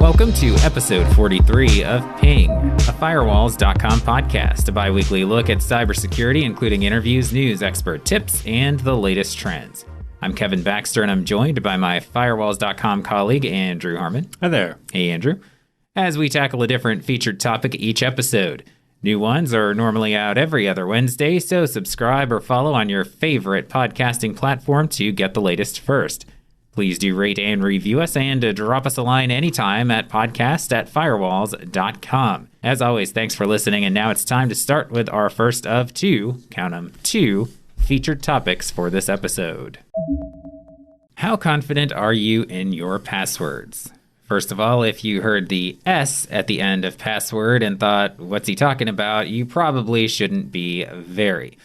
welcome to episode 43 of Ping, a Firewalls.com podcast, a bi-weekly look at cybersecurity, including interviews, news, expert tips, and the latest trends. I'm Kevin Baxter, and I'm joined by my Firewalls.com colleague, Andrew Harmon. Hi there. Hey, Andrew. As we tackle a different featured topic each episode. New ones are normally out every other Wednesday, so subscribe or follow on your favorite podcasting platform to get the latest first. Please do rate and review us and drop us a line anytime at podcast@firewalls.com. As always, thanks for listening, and now it's time to start with our first of two featured topics for this episode. How confident are you in your passwords? First of all, if you heard the S at the end of password and thought, what's he talking about, you probably shouldn't be very.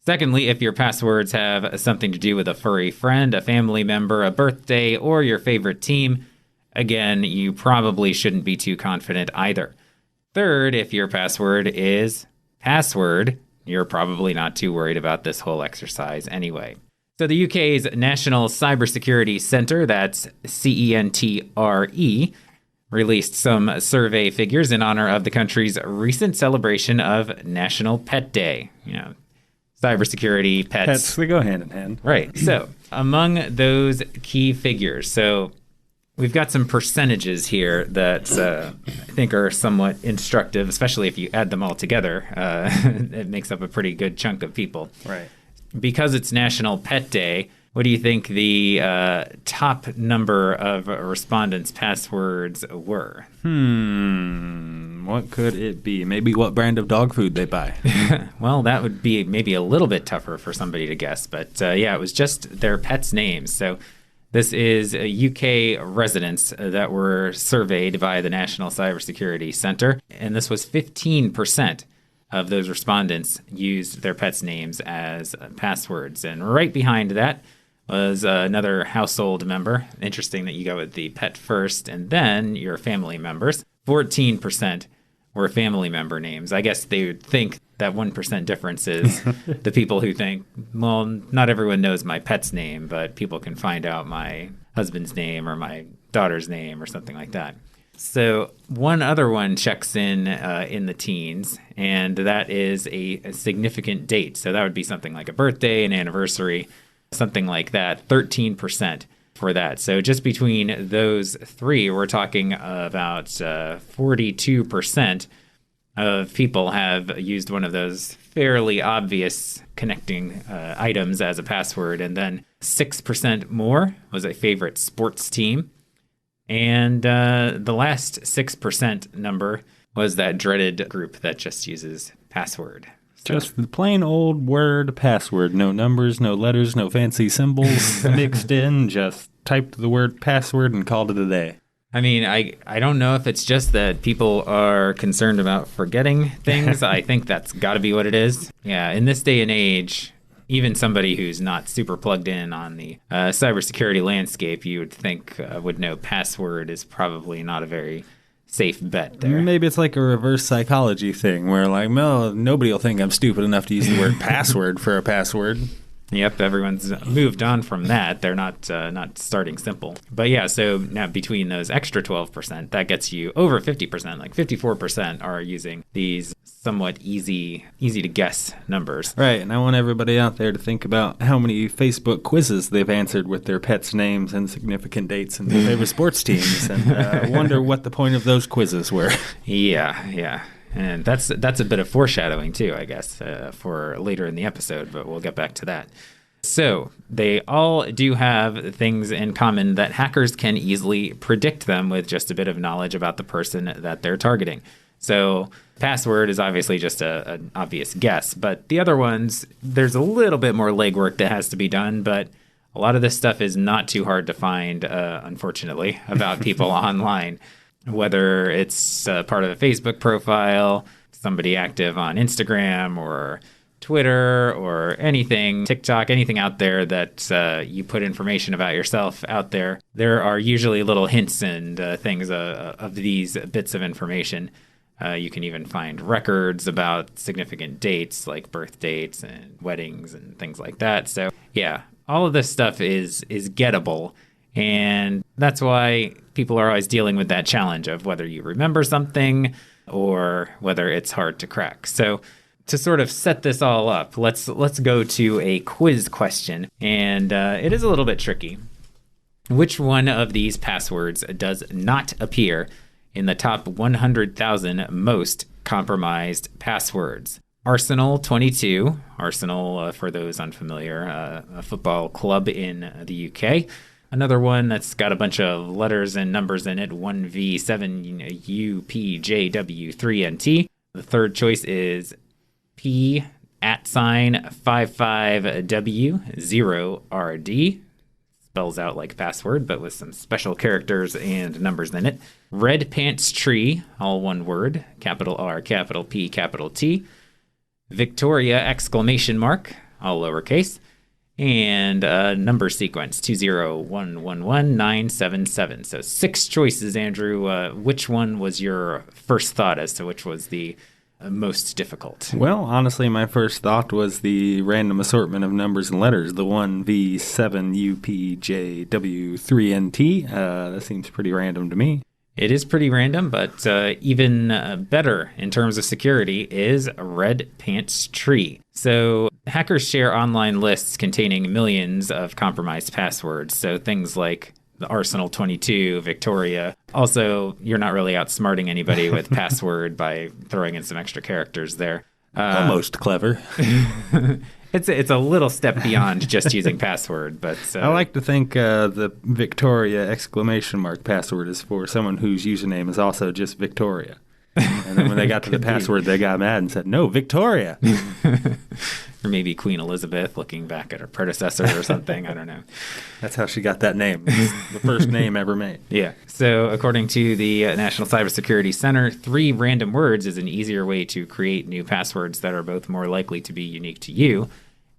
Secondly, if your passwords have something to do with a furry friend, a family member, a birthday, or your favorite team, again, you probably shouldn't be too confident either. Third, if your password is password, you're probably not too worried about this whole exercise anyway. So the UK's National Cybersecurity Centre, that's CENTRE, released some survey figures in honor of the country's recent celebration of National Pet Day. You know, cybersecurity, pets. They go hand in hand. Right. So among those key figures, so we've got some percentages here that I think are somewhat instructive, especially if you add them all together. It makes up a pretty good chunk of people. Right. Because it's National Pet Day, what do you think the top number of respondents' passwords were? What could it be? Maybe what brand of dog food they buy. Well, that would be maybe a little bit tougher for somebody to guess. But yeah, it was just their pets' names. So this is UK residents that were surveyed by the National Cybersecurity Centre. And this was 15% of those respondents used their pets' names as passwords. And right behind that was another household member. Interesting that you go with the pet first and then your family members. 14% were family member names. I guess they would think that 1% difference is the people who think, well, not everyone knows my pet's name, but people can find out my husband's name or my daughter's name or something like that. So one other one checks in the teens, and that is a significant date. So that would be something like a birthday, an anniversary, something like that, 13% for that. So just between those three, we're talking about 42% of people have used one of those fairly obvious connecting items as a password. And then 6% more was a favorite sports team. And the last 6% number was that dreaded group that just uses password. So, just the plain old word password. No numbers, no letters, no fancy symbols mixed in. Just typed the word password and called it a day. I mean, I don't know if it's just that people are concerned about forgetting things. I think that's got to be what it is. Yeah, in this day and age, even somebody who's not super plugged in on the cybersecurity landscape, you would think would know password is probably not a very safe bet there. Maybe it's like a reverse psychology thing where like, no, nobody will think I'm stupid enough to use the word password for a password. Yep, everyone's moved on from that. They're not starting simple. But yeah, so now between those extra 12%, that gets you over 50%. Like 54% are using these somewhat easy to guess numbers. Right, and I want everybody out there to think about how many Facebook quizzes they've answered with their pets' names and significant dates and their favorite sports teams, and wonder what the point of those quizzes were. Yeah. And that's a bit of foreshadowing, too, I guess, for later in the episode, but we'll get back to that. So they all do have things in common that hackers can easily predict them with just a bit of knowledge about the person that they're targeting. So password is obviously just an obvious guess, but the other ones, there's a little bit more legwork that has to be done, but a lot of this stuff is not too hard to find, unfortunately, about people online. Whether it's part of a Facebook profile, somebody active on Instagram or Twitter or anything, TikTok, anything out there that you put information about yourself out there, there are usually little hints and things of these bits of information. You can even find records about significant dates like birth dates and weddings and things like that. So yeah, all of this stuff is gettable. And that's why people are always dealing with that challenge of whether you remember something or whether it's hard to crack. So to sort of set this all up, let's go to a quiz question. And it is a little bit tricky. Which one of these passwords does not appear in the top 100,000 most compromised passwords? Arsenal 22, Arsenal, for those unfamiliar, a football club in the UK. Another one that's got a bunch of letters and numbers in it, 1V7UPJW3NT. The third choice is P@55W0RD. Spells out like password, but with some special characters and numbers in it. Red Pants Tree, all one word, capital R, capital P, capital T. Victoria, exclamation mark, all lowercase. And number sequence, 20111,977. So 6 choices, Andrew. Which one was your first thought as to which was the most difficult? Well, honestly, my first thought was the random assortment of numbers and letters, the 1V7UPJW3NT. That seems pretty random to me. It is pretty random, but even better in terms of security is Red Pants Tree. So hackers share online lists containing millions of compromised passwords. So things like the Arsenal 22, Victoria. Also, you're not really outsmarting anybody with password by throwing in some extra characters there. Almost clever. It's a little step beyond just using password, but I like to think the Victoria exclamation mark password is for someone whose username is also just Victoria. And then when they got to the password, they got mad and said, "No, Victoria." Or maybe Queen Elizabeth looking back at her predecessor or something. I don't know. That's how she got that name. The first name ever made. Yeah. So according to the National Cybersecurity Center, 3 random words is an easier way to create new passwords that are both more likely to be unique to you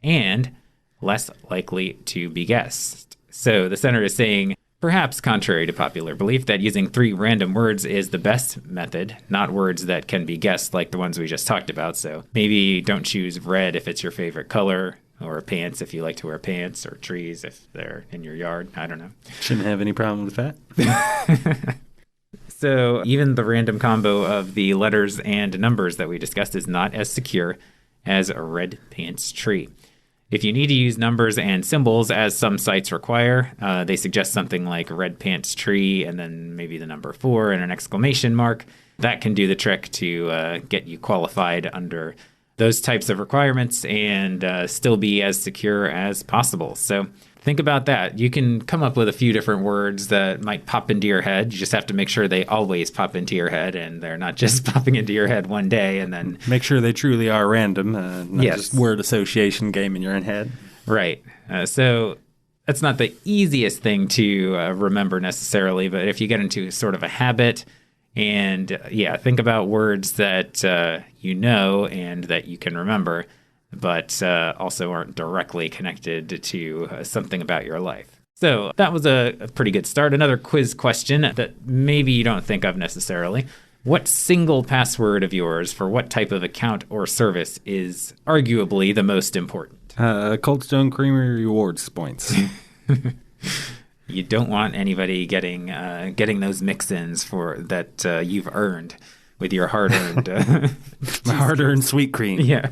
and less likely to be guessed. So the center is saying, perhaps contrary to popular belief, that using 3 random words is the best method, not words that can be guessed like the ones we just talked about. So maybe don't choose red if it's your favorite color, or pants if you like to wear pants, or trees if they're in your yard. I don't know. Shouldn't have any problem with that. So even the random combo of the letters and numbers that we discussed is not as secure as a Red Pants Tree. If you need to use numbers and symbols, as some sites require, they suggest something like Red Pants Tree and then maybe the number 4 and an exclamation mark. That can do the trick to get you qualified under those types of requirements and still be as secure as possible. So think about that. You can come up with a few different words that might pop into your head. You just have to make sure they always pop into your head and they're not just popping into your head one day and then... Make sure they truly are random, not just word association game in your own head. Right. So that's not the easiest thing to remember necessarily, but if you get into sort of a habit and, think about words that you know and that you can remember, but also aren't directly connected to something about your life. So that was a pretty good start. Another quiz question that maybe you don't think of necessarily. What single password of yours for what type of account or service is arguably the most important? Cold Stone Creamery rewards points. You don't want anybody getting those mix-ins for that you've earned with your hard-earned... My hard-earned sweet cream. Yeah.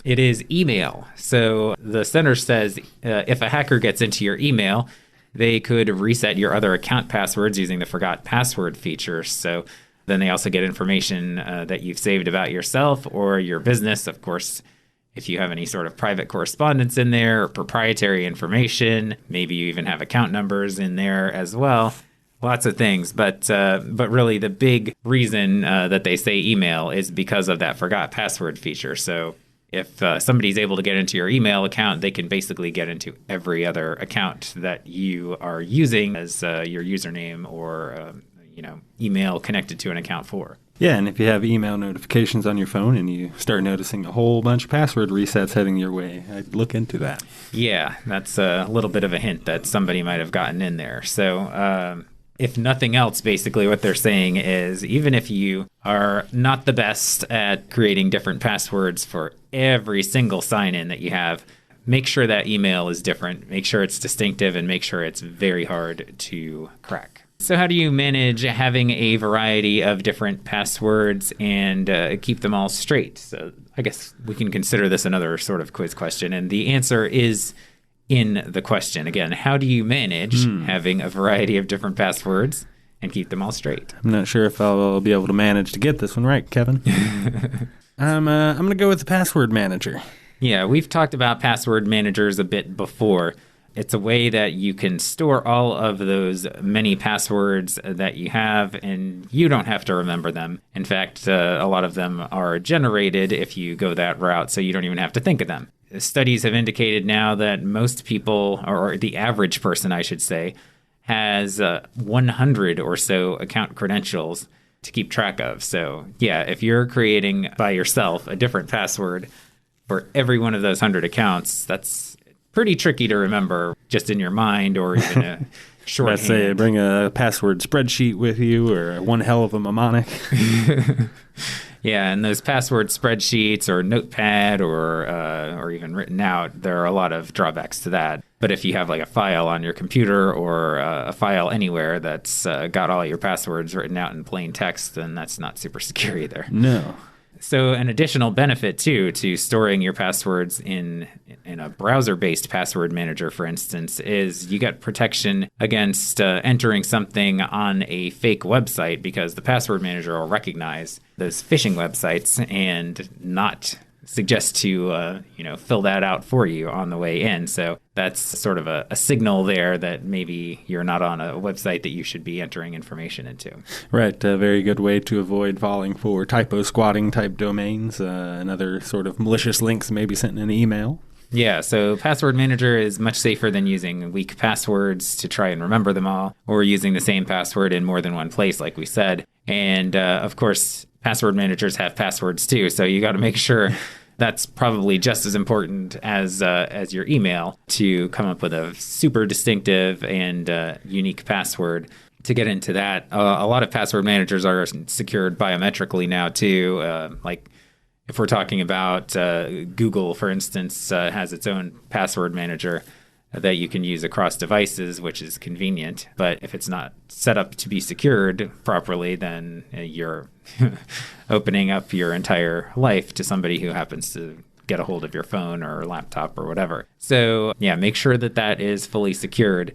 It is email. So the center says if a hacker gets into your email, they could reset your other account passwords using the forgot password feature. So then they also get information that you've saved about yourself or your business. Of course, if you have any sort of private correspondence in there or proprietary information, maybe you even have account numbers in there as well. Lots of things, but really the big reason that they say email is because of that forgot password feature. So if somebody's able to get into your email account, they can basically get into every other account that you are using as your username or email connected to an account for. Yeah, and if you have email notifications on your phone and you start noticing a whole bunch of password resets heading your way, I'd look into that. Yeah, that's a little bit of a hint that somebody might have gotten in there. So if nothing else, basically what they're saying is even if you are not the best at creating different passwords for every single sign-in that you have, make sure that email is different, make sure it's distinctive, and make sure it's very hard to crack. So how do you manage having a variety of different passwords and keep them all straight? So I guess we can consider this another sort of quiz question. And the answer is in the question. Again, how do you manage having a variety of different passwords and keep them all straight? I'm not sure if I'll be able to manage to get this one right, Kevin. I'm going to go with the password manager. Yeah, we've talked about password managers a bit before. It's a way that you can store all of those many passwords that you have, and you don't have to remember them. In fact, a lot of them are generated if you go that route, so you don't even have to think of them. Studies have indicated now that most people, or the average person, I should say, has 100 or so account credentials to keep track of. So, yeah, if you're creating by yourself a different password for every one of those 100 accounts, that's pretty tricky to remember just in your mind or even a shorthand. Let's say bring a password spreadsheet with you or one hell of a mnemonic. Yeah, and those password spreadsheets or Notepad or even written out, there are a lot of drawbacks to that. But if you have like a file on your computer or a file anywhere that's got all your passwords written out in plain text, then that's not super secure either. No. So an additional benefit, too, to storing your passwords in a browser-based password manager, for instance, is you get protection against entering something on a fake website because the password manager will recognize those phishing websites and not suggest to fill that out for you on the way in. So that's sort of a signal there that maybe you're not on a website that you should be entering information into. Right. A very good way to avoid falling for typo squatting type domains and other sort of malicious links maybe sent in an email. Yeah, so password manager is much safer than using weak passwords to try and remember them all, or using the same password in more than one place, like we said. And of course, password managers have passwords too, so you got to make sure that's probably just as important as your email to come up with a super distinctive and unique password. To get into that, a lot of password managers are secured biometrically now too, like if we're talking about Google, for instance, has its own password manager that you can use across devices, which is convenient. But if it's not set up to be secured properly, then you're opening up your entire life to somebody who happens to get a hold of your phone or laptop or whatever. So, yeah, make sure that that is fully secured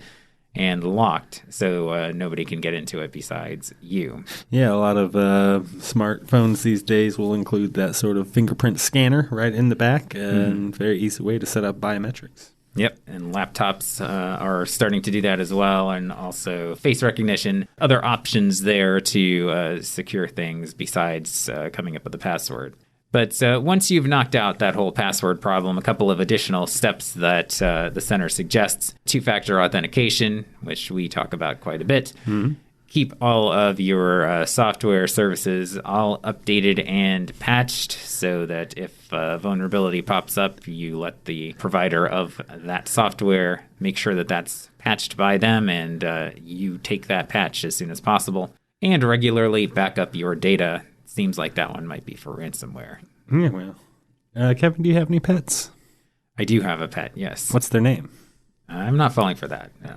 and locked so nobody can get into it besides you. Yeah, a lot of smartphones these days will include that sort of fingerprint scanner right in the back, and very easy way to set up biometrics. Yep, and laptops are starting to do that as well, and also face recognition, other options there to secure things besides coming up with a password. But once you've knocked out that whole password problem, a couple of additional steps that the center suggests. Two-factor authentication, which we talk about quite a bit. Mm-hmm. Keep all of your software services all updated and patched so that if a vulnerability pops up, you let the provider of that software make sure that that's patched by them and you take that patch as soon as possible. And regularly back up your data. Seems like that one might be for ransomware. Yeah, well. Kevin, do you have any pets? I do have a pet, yes. What's their name? I'm not falling for that, no.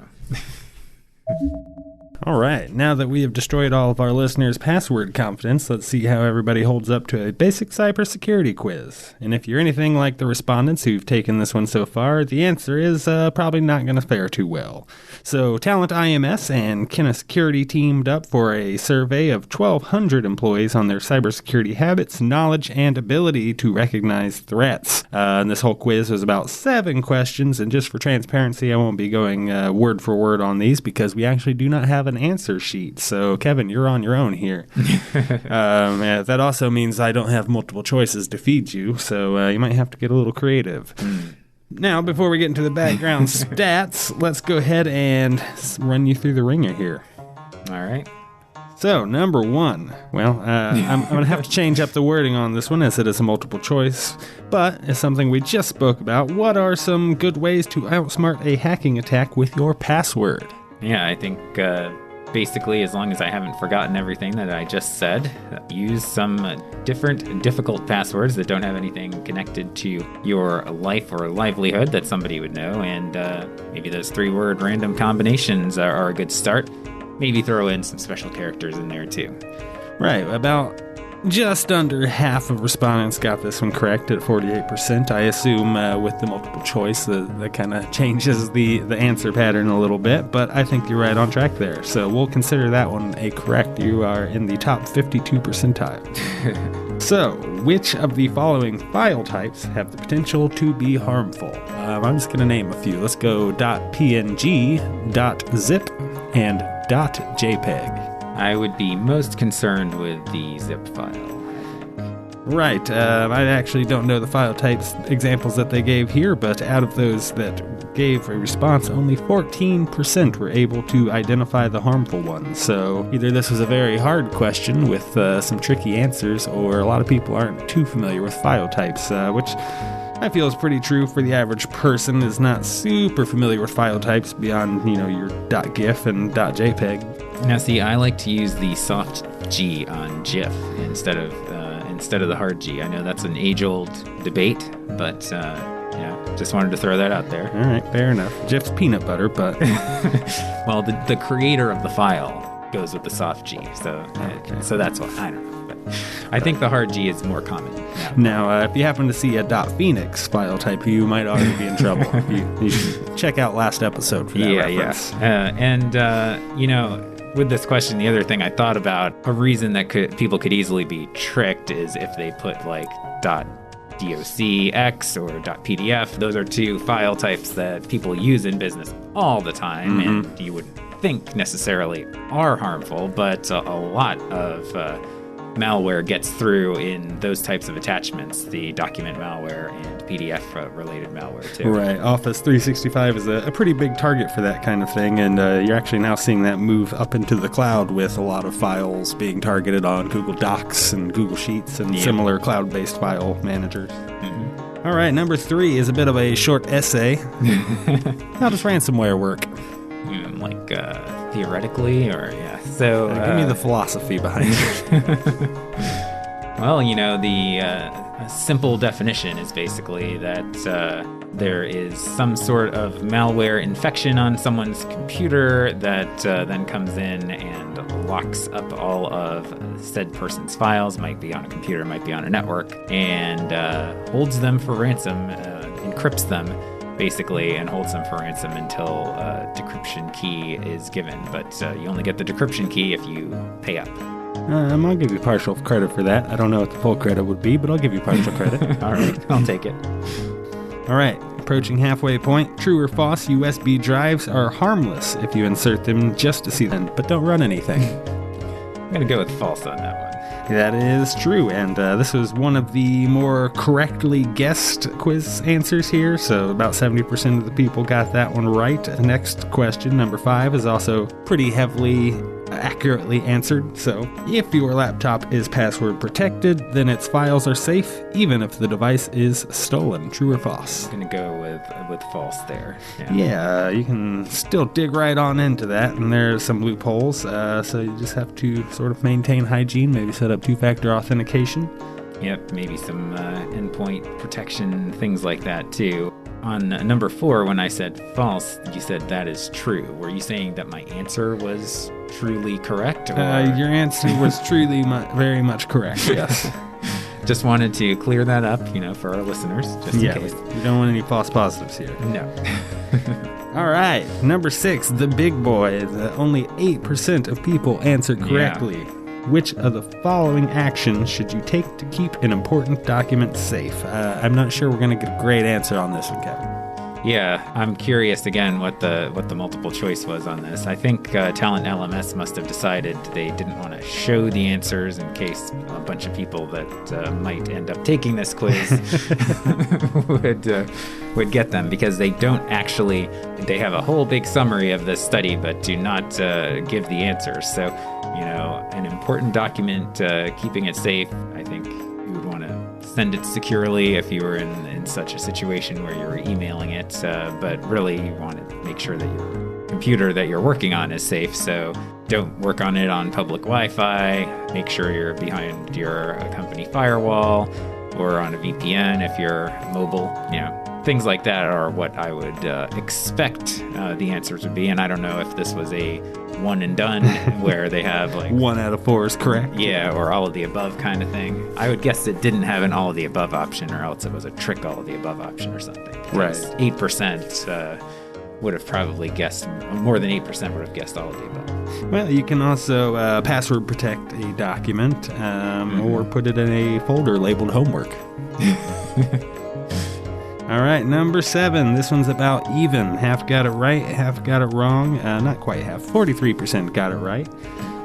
All right, now that we have destroyed all of our listeners' password confidence, let's see how everybody holds up to a basic cybersecurity quiz. And if you're anything like the respondents who've taken this one so far, the answer is probably not going to fare too well. So Talent IMS and Kenna Security teamed up for a survey of 1,200 employees on their cybersecurity habits, knowledge, and ability to recognize threats. And this whole quiz was about 7 questions, and just for transparency, I won't be going word for word on these because we actually do not have an answer sheet. So, Kevin, you're on your own here. That also means I don't have multiple choices to feed you, so you might have to get a little creative. Now, before we get into the background stats, let's go ahead and run you through the ringer here. All right. So, number 1. Well, I'm going to have to change up the wording on this one as it is a multiple choice, but it's something we just spoke about. What are some good ways to outsmart a hacking attack with your password? Yeah, I think basically, as long as I haven't forgotten everything that I just said, use some different difficult passwords that don't have anything connected to your life or livelihood that somebody would know, and maybe those 3-word random combinations are a good start. Maybe throw in some special characters in there too. Right, about just under half of respondents got this one correct at 48%. I assume with the multiple choice that kind of changes the answer pattern a little bit, but I think you're right on track there. So we'll consider that one a correct. You are in the top 52 percentile. So, which of the following file types have the potential to be harmful? I'm just going to name a few. Let's go .png, .zip, and .jpeg. I would be most concerned with the zip file. Right. I actually don't know the file types examples that they gave here, but out of those that gave a response, only 14% were able to identify the harmful one. So either this was a very hard question with some tricky answers, or a lot of people aren't too familiar with file types, which I feel is pretty true for the average person is not super familiar with file types beyond, your .gif and .jpeg. Now, see, I like to use the soft G on GIF instead of the hard G. I know that's an age-old debate, but just wanted to throw that out there. All right, fair enough. GIF's peanut butter, but well, the creator of the file goes with the soft G, so that's what I don't know. But I think the hard G is more common. Now, if you happen to see a .phoenix file type, you might already be in trouble. You should check out last episode for that reference. With this question, the other thing I thought about, a reason that people could easily be tricked is if they put like .docx or .pdf. Those are 2 file types that people use in business all the time, and you wouldn't think necessarily are harmful, but a lot of malware gets through in those types of attachments, the document malware and PDF-related malware, too. Right. Office 365 is a pretty big target for that kind of thing, and you're actually now seeing that move up into the cloud with a lot of files being targeted on Google Docs and Google Sheets and similar cloud-based file managers. Mm-hmm. All right, number 3 is a bit of a short essay. How does ransomware work? Theoretically, or So give me the philosophy behind it. Well, the simple definition is basically that there is some sort of malware infection on someone's computer that then comes in and locks up all of said person's files, might be on a computer, might be on a network, and holds them for ransom, encrypts them, basically, and holds them for ransom until a decryption key is given. But you only get the decryption key if you pay up. I'll give you partial credit for that. I don't know what the full credit would be, but I'll give you partial credit. All right, I'll take it. All right, approaching halfway point. True or false, USB drives are harmless if you insert them just to see them, but don't run anything. I'm going to go with false on that one. That is true, and this was one of the more correctly guessed quiz answers here, so about 70% of the people got that one right. Next question, number 5, is also pretty heavily accurately answered. So, if your laptop is password protected, then its files are safe, even if the device is stolen. True or false? I'm going to go with false there. Yeah, you can still dig right on into that, and there's some loopholes, so you just have to sort of maintain hygiene, maybe set up two-factor authentication. Yep, maybe some endpoint protection, things like that too. On number 4, when I said false, you said that is true. Were you saying that my answer was truly correct? Or? Your answer was truly very much correct, yes. Just wanted to clear that up, for our listeners, just in case. We don't want any false positives here. No. All right, number 6, the big boy. Only 8% of people answered correctly. Yeah. Which of the following actions should you take to keep an important document safe? I'm not sure we're going to get a great answer on this one, Kevin. Yeah, I'm curious again what the multiple choice was on this. I think Talent LMS must have decided they didn't want to show the answers in case a bunch of people that might end up taking this quiz would get them, because they don't actually. They have a whole big summary of this study, but do not give the answers. So, an important document, keeping it safe, I think you would want to send it securely if you were in such a situation where you're emailing it, but really you want to make sure that your computer that you're working on is safe. So don't work on it on public Wi-Fi. Make sure you're behind your company firewall or on a VPN if you're mobile. Things like that are what I would expect the answers would be. And I don't know if this was a one and done where they have like 1 out of 4 is correct. Yeah, or all of the above kind of thing. I would guess it didn't have an all of the above option, or else it was a trick all of the above option or something. Right. 8% would have probably guessed, more than 8% would have guessed all of the above. Well, you can also password protect a document or put it in a folder labeled homework. All right, number 7. This one's about even. Half got it right, half got it wrong. Not quite half. 43% got it right.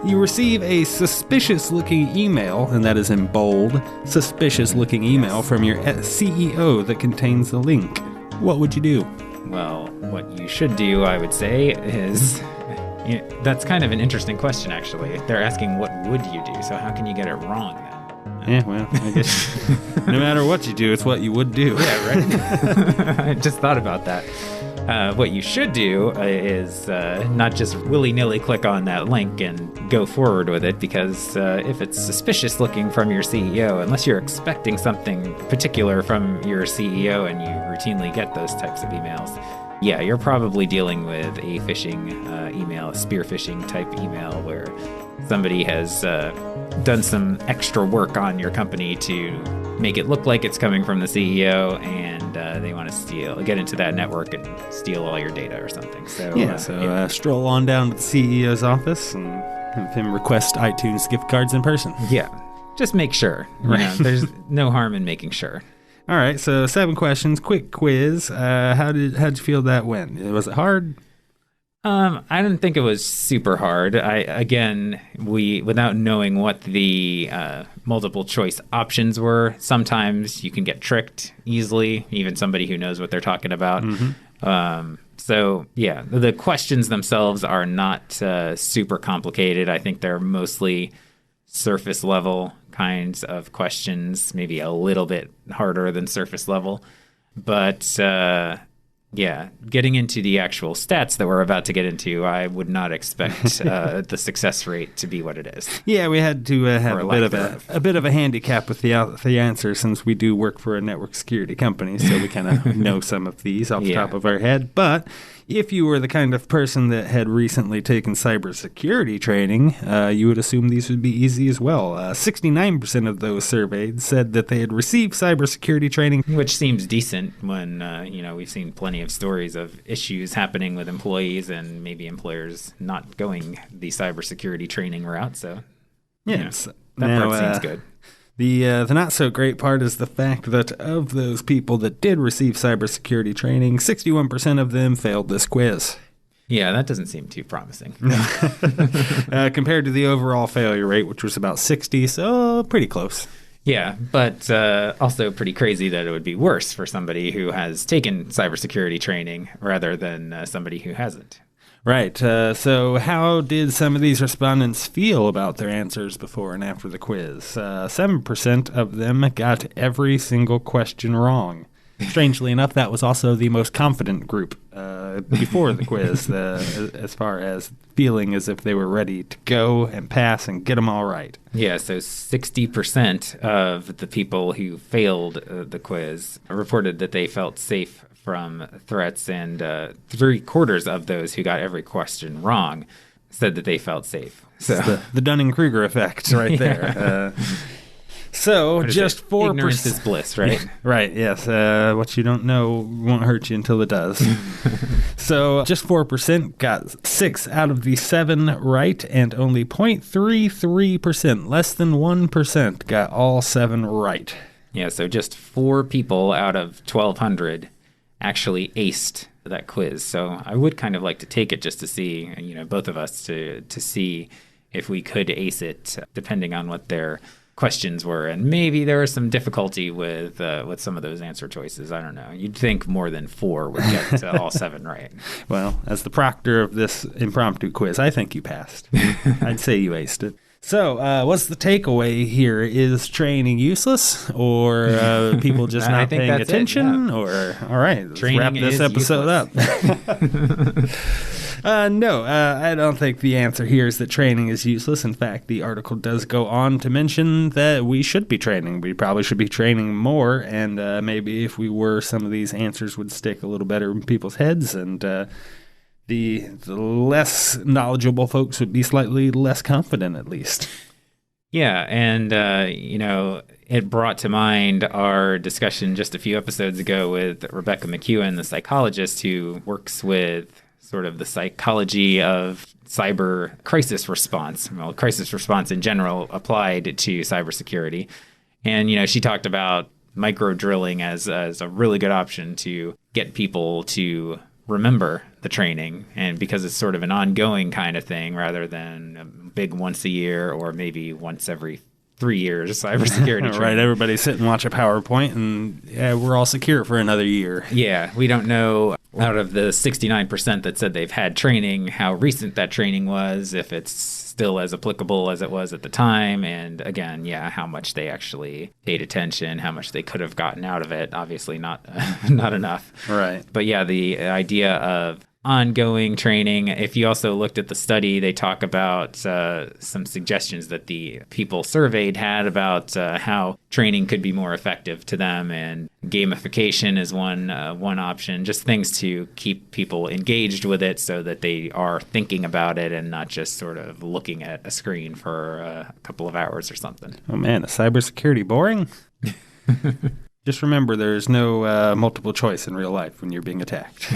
You receive a suspicious-looking email, and that is in bold, suspicious-looking email from your CEO that contains the link. What would you do? Well, what you should do, I would say, is... that's kind of an interesting question, actually. They're asking, what would you do? So how can you get it wrong, then? Yeah, well, I guess no matter what you do, it's what you would do. Yeah, right? I just thought about that. What you should do is not just willy-nilly click on that link and go forward with it, because if it's suspicious looking from your CEO, unless you're expecting something particular from your CEO and you routinely get those types of emails, yeah, you're probably dealing with a phishing email, a spear phishing type email where somebody has done some extra work on your company to make it look like it's coming from the CEO, and they want to get into that network and steal all your data or something. So stroll on down to the CEO's office and have him request iTunes gift cards in person. Yeah, just make sure. There's no harm in making sure. All right, so 7 questions, quick quiz. How'd you feel that went? Was it hard? I didn't think it was super hard. Without knowing what the multiple choice options were, sometimes you can get tricked easily, even somebody who knows what they're talking about. Mm-hmm. So yeah, the questions themselves are not super complicated. I think they're mostly surface level kinds of questions, maybe a little bit harder than surface level, but yeah, getting into the actual stats that we're about to get into, I would not expect the success rate to be what it is. Yeah, we had to have a bit of a handicap with the answer, since we do work for a network security company, so we kind of know some of these off the top of our head. But if you were the kind of person that had recently taken cybersecurity training, you would assume these would be easy as well. 69% of those surveyed said that they had received cybersecurity training, which seems decent when we've seen plenty of stories of issues happening with employees and maybe employers not going the cybersecurity training route. So that part seems good. The not so great part is the fact that of those people that did receive cybersecurity training, 61% of them failed this quiz. Yeah, that doesn't seem too promising. Compared to the overall failure rate, which was about 60, so pretty close. Yeah, but also pretty crazy that it would be worse for somebody who has taken cybersecurity training rather than somebody who hasn't. Right. So how did some of these respondents feel about their answers before and after the quiz? 7% of them got every single question wrong. Strangely enough, that was also the most confident group before the quiz, as far as feeling as if they were ready to go and pass and get them all right. Yeah, so 60% of the people who failed the quiz reported that they felt safe from threats, and 3/4 of those who got every question wrong said that they felt safe. So the Dunning-Kruger effect right there. So just 4%. Ignorance is bliss, right? Right, yes. What you don't know won't hurt you until it does. So just 4% got 6 out of the 7 right, and only 0.33%, less than 1%, got all 7 right. Yeah, so just 4 people out of 1,200 actually aced that quiz. So I would kind of like to take it just to see, both of us to see if we could ace it, depending on what their questions were. And maybe there was some difficulty with some of those answer choices. I don't know. You'd think more than 4 would get all 7 right. Well, as the proctor of this impromptu quiz, I think you passed. I'd say you aced it. So, what's the takeaway here? Is training useless, or people just not paying attention? Or all right, let's wrap this episode up. No, I don't think the answer here is that training is useless. In fact, the article does go on to mention that we should be training. We probably should be training more, and maybe if we were, some of these answers would stick a little better in people's heads, and the less knowledgeable folks would be slightly less confident, at least. Yeah, and, it brought to mind our discussion just a few episodes ago with Rebecca McEwen, the psychologist who works with sort of the psychology of cyber crisis response. Well, crisis response in general applied to cybersecurity. And, she talked about micro drilling as a really good option to get people to remember the training, and because it's sort of an ongoing kind of thing rather than a big once a year or maybe once every 3 years cybersecurity training. Right, everybody sit and watch a PowerPoint and we're all secure for another year. Yeah, we don't know out of the 69% that said they've had training how recent that training was, if it's still as applicable as it was at the time, and again, how much they actually paid attention, how much they could have gotten out of it. Obviously not enough. Right. But the idea of ongoing training. If you also looked at the study, they talk about some suggestions that the people surveyed had about how training could be more effective to them, and gamification is one option. Just things to keep people engaged with it so that they are thinking about it and not just sort of looking at a screen for a couple of hours or something. Oh man, is cybersecurity boring? Just remember, there's no multiple choice in real life when you're being attacked.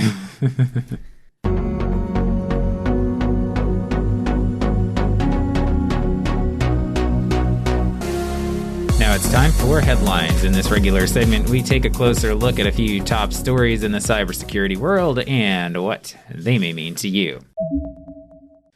Now it's time for headlines. In this regular segment, we take a closer look at a few top stories in the cybersecurity world and what they may mean to you.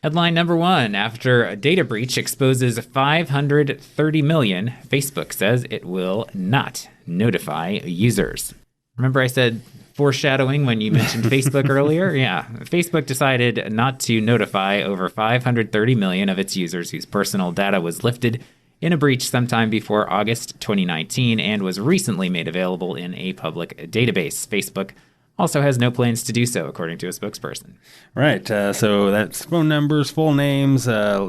Headline number 1, after a data breach exposes 530 million, Facebook says it will not notify users. Remember I said foreshadowing when you mentioned Facebook earlier? Yeah. Facebook decided not to notify over 530 million of its users whose personal data was lifted in a breach sometime before August 2019 and was recently made available in a public database. Facebook also has no plans to do so, according to a spokesperson. Right. So that's phone numbers, full names,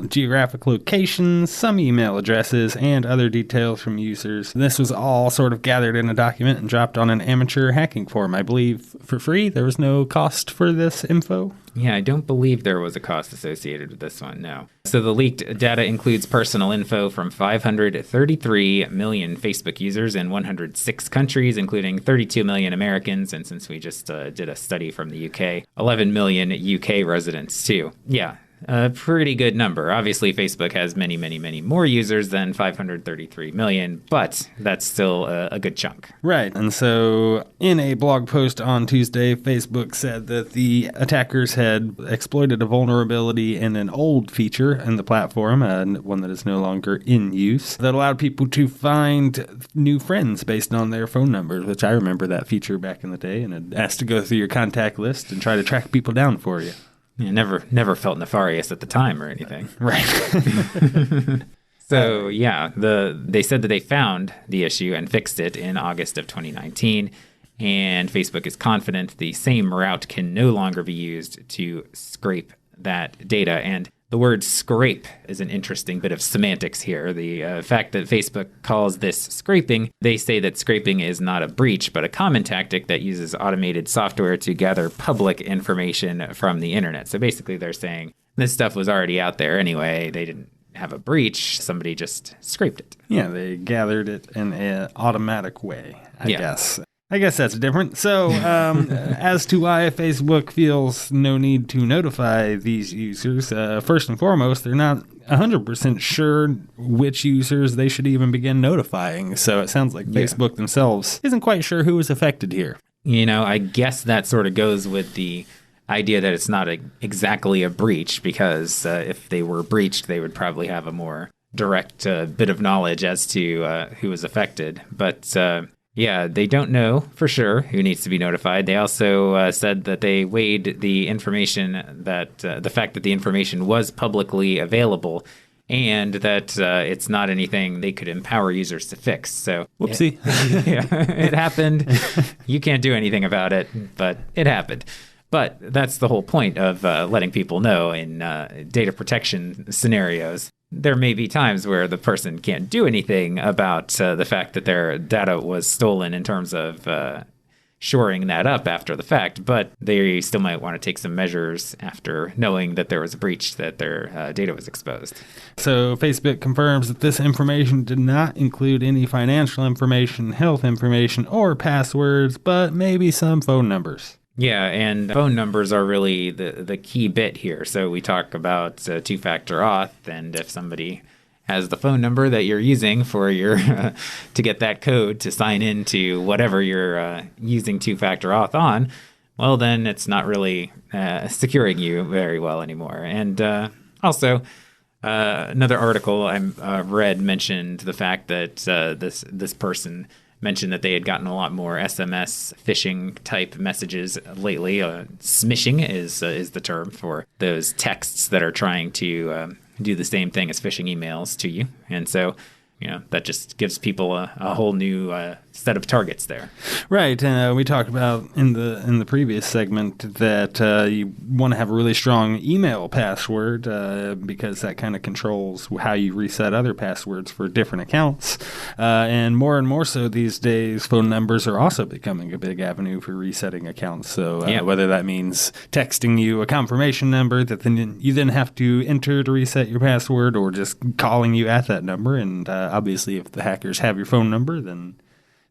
geographic locations, some email addresses, and other details from users. This was all sort of gathered in a document and dropped on an amateur hacking forum, I believe, for free. There was no cost for this info. Yeah, I don't believe there was a cost associated with this one, no. So the leaked data includes personal info from 533 million Facebook users in 106 countries, including 32 million Americans, and since we just did a study from the UK, 11 million UK residents too. Yeah, a pretty good number. Obviously, Facebook has many, many, many more users than 533 million, but that's still a good chunk. Right. And so in a blog post on Tuesday, Facebook said that the attackers had exploited a vulnerability in an old feature in the platform, one that is no longer in use, that allowed people to find new friends based on their phone numbers, which I remember that feature back in the day, and it asked to go through your contact list and try to track people down for you. Yeah, never felt nefarious at the time or anything. Right. So, they said that they found the issue and fixed it in August of 2019, and Facebook is confident the same route can no longer be used to scrape that data. And the word scrape is an interesting bit of semantics here. The fact that Facebook calls this scraping, they say that scraping is not a breach, but a common tactic that uses automated software to gather public information from the internet. So basically they're saying this stuff was already out there anyway. They didn't have a breach. Somebody just scraped it. Yeah, they gathered it in an automatic way, I guess. I guess that's different. So, as to why Facebook feels no need to notify these users, first and foremost, they're not 100% sure which users they should even begin notifying. So it sounds like Facebook themselves isn't quite sure who was affected here. I guess that sort of goes with the idea that it's not exactly a breach, because if they were breached, they would probably have a more direct bit of knowledge as to who was affected. But they don't know for sure who needs to be notified. They also said that they weighed the information, that the fact that the information was publicly available, and that it's not anything they could empower users to fix. So, whoopsie. It happened. You can't do anything about it, but it happened. But that's the whole point of letting people know in data protection scenarios. There may be times where the person can't do anything about the fact that their data was stolen in terms of shoring that up after the fact, but they still might want to take some measures after knowing that there was a breach, that their data was exposed. So Facebook confirms that this information did not include any financial information, health information, or passwords, but maybe some phone numbers. Yeah, and phone numbers are really the key bit here. So we talk about two-factor auth, and if somebody has the phone number that you're using for your to get that code to sign into whatever you're using two-factor auth on, well, then it's not really securing you very well anymore. And also, another article I read mentioned the fact that this person mentioned that they had gotten a lot more SMS phishing type messages lately. Smishing is the term for those texts that are trying to do the same thing as phishing emails to you. And so, that just gives people a whole new set of targets there. Right. We talked about in the previous segment that you want to have a really strong email password because that kind of controls how you reset other passwords for different accounts. And more so these days, phone numbers are also becoming a big avenue for resetting accounts. So whether that means texting you a confirmation number that then you have to enter to reset your password, or just calling you at that number. And obviously, if the hackers have your phone number, then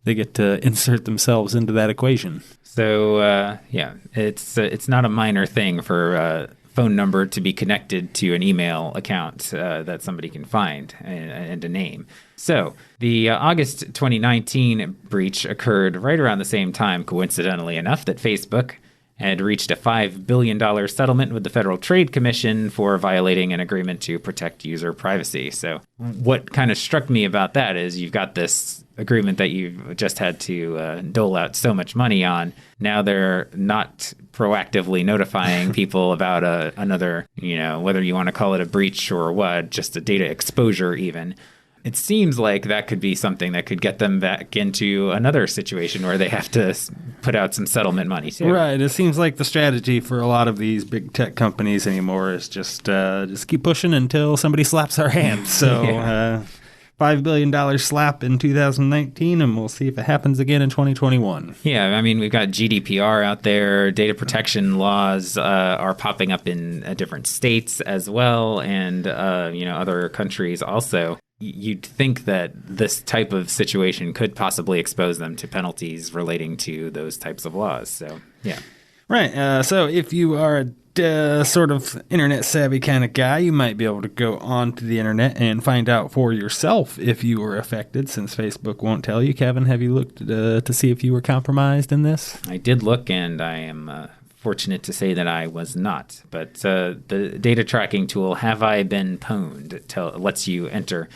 they get to insert themselves into that equation. So, it's not a minor thing for a phone number to be connected to an email account that somebody can find and a name. So the August 2019 breach occurred right around the same time, coincidentally enough, that Facebook had reached a $5 billion settlement with the Federal Trade Commission for violating an agreement to protect user privacy. So what kind of struck me about that is you've got this agreement that you've just had to dole out so much money on. Now they're not proactively notifying people about another, whether you want to call it a breach or what, just a data exposure even. It seems like that could be something that could get them back into another situation where they have to put out some settlement money too. Right. It seems like the strategy for a lot of these big tech companies anymore is just keep pushing until somebody slaps our hands. So $5 billion slap in 2019, and we'll see if it happens again in 2021. Yeah, I mean, we've got GDPR out there. Data protection laws are popping up in different states as well, and other countries also. You'd think that this type of situation could possibly expose them to penalties relating to those types of laws. So, yeah. Right. So if you are a sort of internet savvy kind of guy, you might be able to go onto the internet and find out for yourself if you were affected, since Facebook won't tell you. Kevin, have you looked to see if you were compromised in this? I did look, and I am fortunate to say that I was not. But the data tracking tool, Have I Been Pwned, lets you enter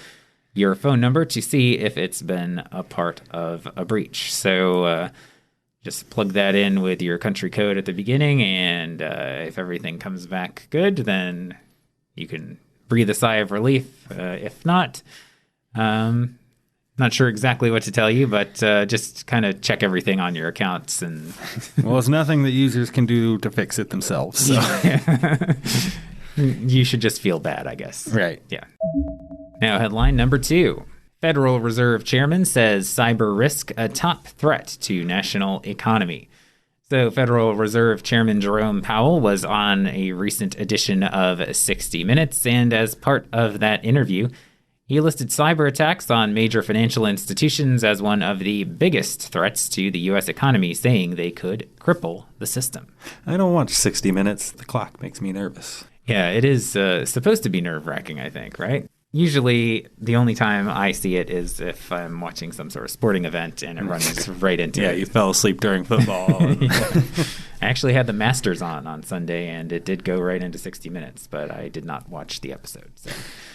your phone number to see if it's been a part of a breach. So just plug that in with your country code at the beginning, and if everything comes back good, then you can breathe a sigh of relief. If not, not sure exactly what to tell you, but just kind of check everything on your accounts. And well, it's nothing that users can do to fix it themselves. So. You should just feel bad, I guess. Right. Yeah. Now, headline number 2. Federal Reserve Chairman says cyber risk a top threat to national economy. So Federal Reserve Chairman Jerome Powell was on a recent edition of 60 Minutes, and as part of that interview, he listed cyber attacks on major financial institutions as one of the biggest threats to the U.S. economy, saying they could cripple the system. I don't watch 60 Minutes. The clock makes me nervous. Yeah, it is supposed to be nerve-wracking, I think, right? Usually, the only time I see it is if I'm watching some sort of sporting event and it runs right into it. Yeah, you fell asleep during football. I actually had the Masters on Sunday, and it did go right into 60 Minutes, but I did not watch the episode.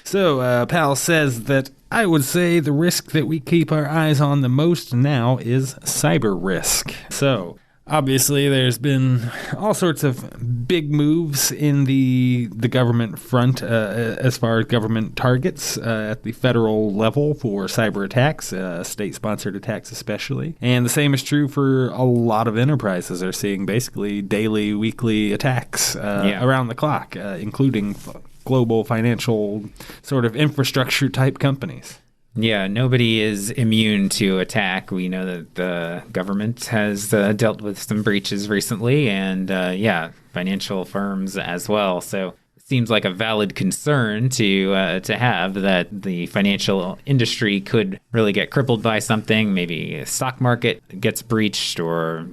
So Powell says that I would say the risk that we keep our eyes on the most now is cyber risk. So Obviously, there's been all sorts of big moves in the government front as far as government targets at the federal level for cyber attacks, state-sponsored attacks especially. And the same is true for a lot of enterprises. They're seeing basically daily, weekly attacks around the clock, including global financial sort of infrastructure-type companies. Yeah, nobody is immune to attack. We know that the government has dealt with some breaches recently, and financial firms as well. So it seems like a valid concern to have that the financial industry could really get crippled by something. Maybe a stock market gets breached, or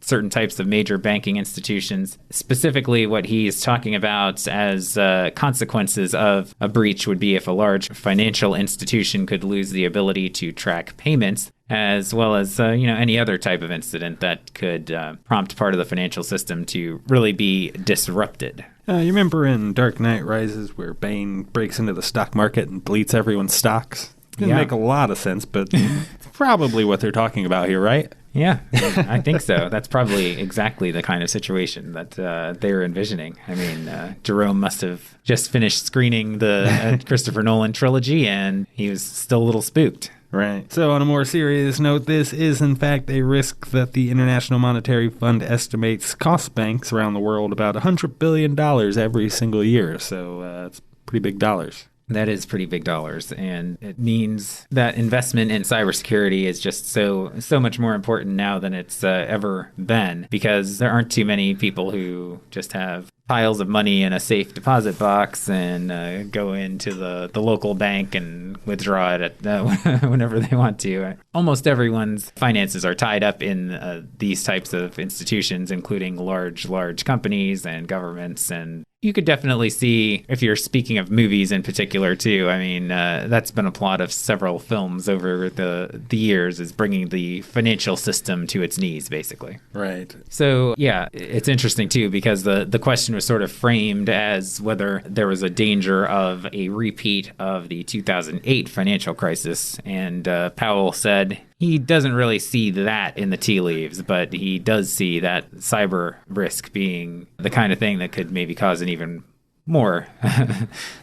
certain types of major banking institutions. Specifically, what he's talking about as consequences of a breach would be if a large financial institution could lose the ability to track payments, as well as any other type of incident that could prompt part of the financial system to really be disrupted. You remember in Dark Knight Rises where Bane breaks into the stock market and deletes everyone's stocks? Didn't make a lot of sense, but it's probably what they're talking about here, right? Yeah, I think so. That's probably exactly the kind of situation that they were envisioning. I mean, Jerome must have just finished screening the Christopher Nolan trilogy, and he was still a little spooked. Right. So on a more serious note, this is in fact a risk that the International Monetary Fund estimates costs banks around the world about $100 billion every single year. So it's pretty big dollars. That is pretty big dollars, and it means that investment in cybersecurity is just so much more important now than it's ever been, because there aren't too many people who just have piles of money in a safe deposit box and go into the local bank and withdraw it at whenever they want to. Almost everyone's finances are tied up in these types of institutions, including large companies and governments. And you could definitely see, if you're speaking of movies in particular too, I mean, that's been a plot of several films over the years, is bringing the financial system to its knees, basically. Right. So, yeah, it's interesting too, because the question was sort of framed as whether there was a danger of a repeat of the 2008 financial crisis. And Powell said he doesn't really see that in the tea leaves, but he does see that cyber risk being the kind of thing that could maybe cause an even more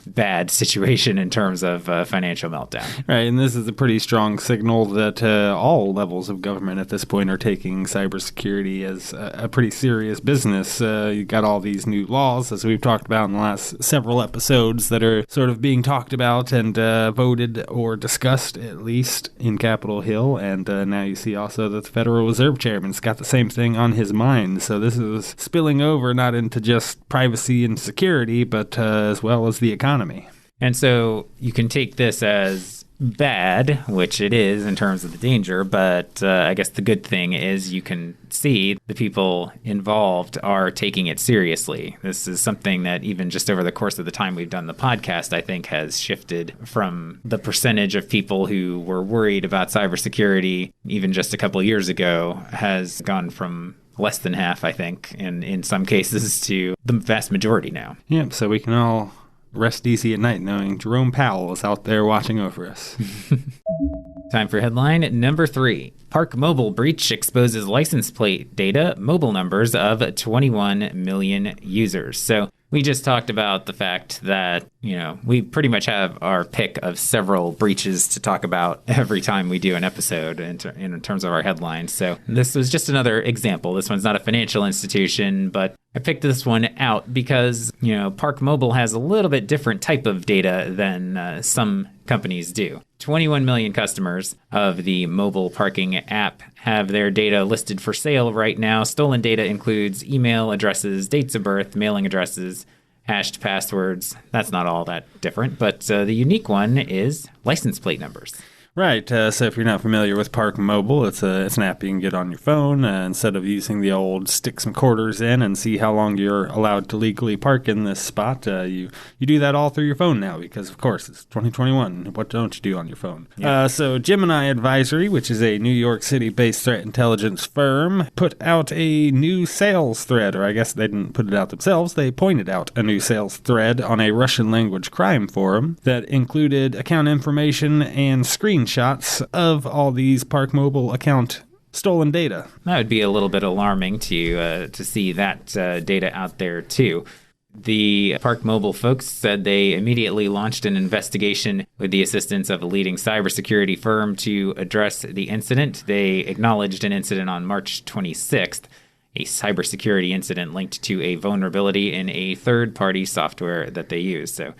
bad situation in terms of financial meltdown. Right, and this is a pretty strong signal that all levels of government at this point are taking cybersecurity as a pretty serious business. You got all these new laws, as we've talked about in the last several episodes, that are sort of being talked about and voted or discussed, at least, in Capitol Hill. And now you see also that the Federal Reserve Chairman's got the same thing on his mind. So this is spilling over not into just privacy and security, but as well as the economy. And so you can take this as bad, which it is in terms of the danger, but I guess the good thing is you can see the people involved are taking it seriously. This is something that even just over the course of the time we've done the podcast, I think has shifted from the percentage of people who were worried about cybersecurity even just a couple of years ago has gone from less than half, I think, in some cases, to the vast majority now. Yep, so we can all rest easy at night knowing Jerome Powell is out there watching over us. Time for headline number 3. Park Mobile breach exposes license plate data, mobile numbers of 21 million users. So we just talked about the fact that, we pretty much have our pick of several breaches to talk about every time we do an episode in terms of our headlines. So this was just another example. This one's not a financial institution, but I picked this one out because, Park Mobile has a little bit different type of data than some companies do. 21 million customers of the mobile parking app have their data listed for sale right now. Stolen data includes email addresses, dates of birth, mailing addresses, hashed passwords. That's not all that different, but the unique one is license plate numbers. Right. So if you're not familiar with Park Mobile, it's an app you can get on your phone. Instead of using the old stick some quarters in and see how long you're allowed to legally park in this spot, you do that all through your phone now because, of course, it's 2021. What don't you do on your phone? Yeah. So Gemini Advisory, which is a New York City-based threat intelligence firm, put out a new sales thread, or I guess they didn't put it out themselves. They pointed out a new sales thread on a Russian language crime forum that included account information and screenshots of all these Park Mobile account stolen data. That would be a little bit alarming to see that data out there, too. The Park Mobile folks said they immediately launched an investigation with the assistance of a leading cybersecurity firm to address the incident. They acknowledged an incident on March 26th, a cybersecurity incident linked to a vulnerability in a third-party software that they use. So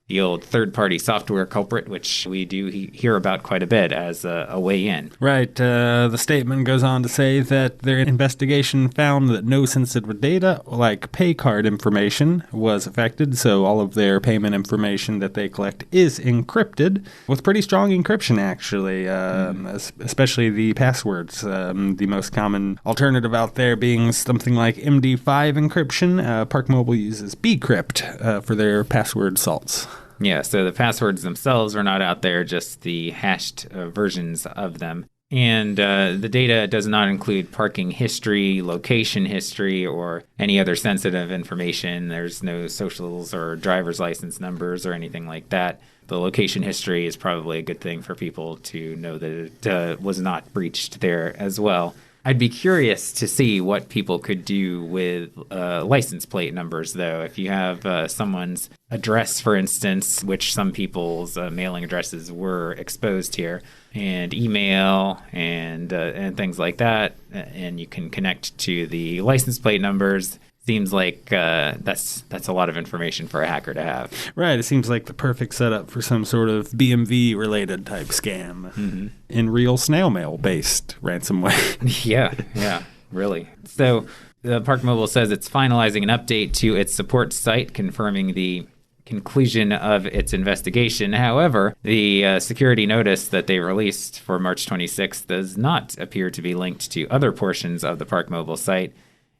the old third-party software culprit, which we do hear about quite a bit as a way in. Right. The statement goes on to say that their investigation found that no sensitive data, like pay card information, was affected, so all of their payment information that they collect is encrypted, with pretty strong encryption, actually, especially the passwords. The most common alternative out there being something like MD5 encryption. Park Mobile uses bcrypt for their password salts. Yeah, so the passwords themselves are not out there, just the hashed versions of them. And the data does not include parking history, location history, or any other sensitive information. There's no socials or driver's license numbers or anything like that. The location history is probably a good thing for people to know that it was not breached there as well. I'd be curious to see what people could do with license plate numbers, though. If you have someone's address, for instance, which some people's mailing addresses were exposed here, and email and things like that, and you can connect to the license plate numbers. Seems like that's a lot of information for a hacker to have. Right. It seems like the perfect setup for some sort of BMV-related type scam in real snail mail-based ransomware. Yeah, really. So the Park Mobile says it's finalizing an update to its support site, confirming the conclusion of its investigation. However, the security notice that they released for March 26th does not appear to be linked to other portions of the Park Mobile site,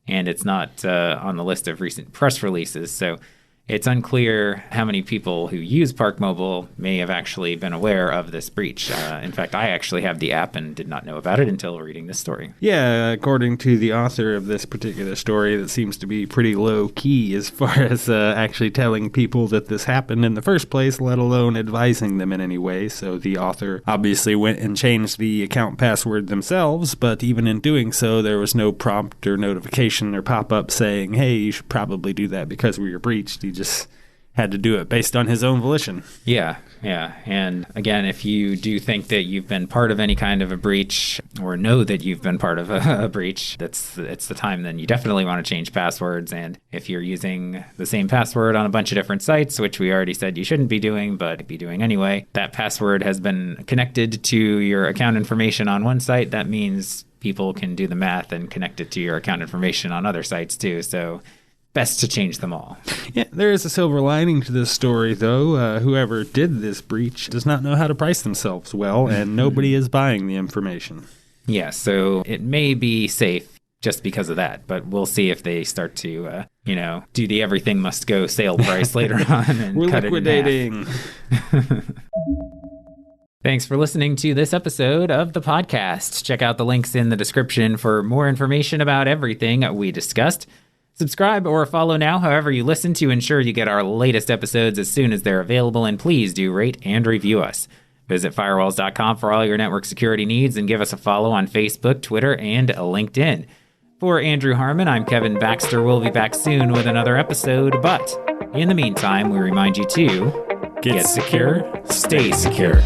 and it's not on the list of recent press releases. So it's unclear how many people who use Park Mobile may have actually been aware of this breach. In fact, I actually have the app and did not know about it until reading this story. Yeah, according to the author of this particular story, that seems to be pretty low-key as far as actually telling people that this happened in the first place, let alone advising them in any way. So the author obviously went and changed the account password themselves, but even in doing so, there was no prompt or notification or pop-up saying, hey, you should probably do that because we were breached. He just had to do it based on his own volition. Yeah. And again, if you do think that you've been part of any kind of a breach or know that you've been part of a breach, it's the time then you definitely want to change passwords. And if you're using the same password on a bunch of different sites, which we already said you shouldn't be doing, but be doing anyway, that password has been connected to your account information on one site. That means people can do the math and connect it to your account information on other sites too. So best to change them all. Yeah, there is a silver lining to this story, though. Whoever did this breach does not know how to price themselves well, and nobody is buying the information. Yeah, so it may be safe just because of that, but we'll see if they start to, do the everything must go sale price later on and We're cut liquidating. it in half. Thanks for listening to this episode of the podcast. Check out the links in the description for more information about everything we discussed. Subscribe or follow now, however you listen, to ensure you get our latest episodes as soon as they're available, and please do rate and review us. Visit Firewalls.com for all your network security needs, and give us a follow on Facebook, Twitter, and LinkedIn. For Andrew Harmon, I'm Kevin Baxter. We'll be back soon with another episode, but in the meantime, we remind you to get secure, stay secure.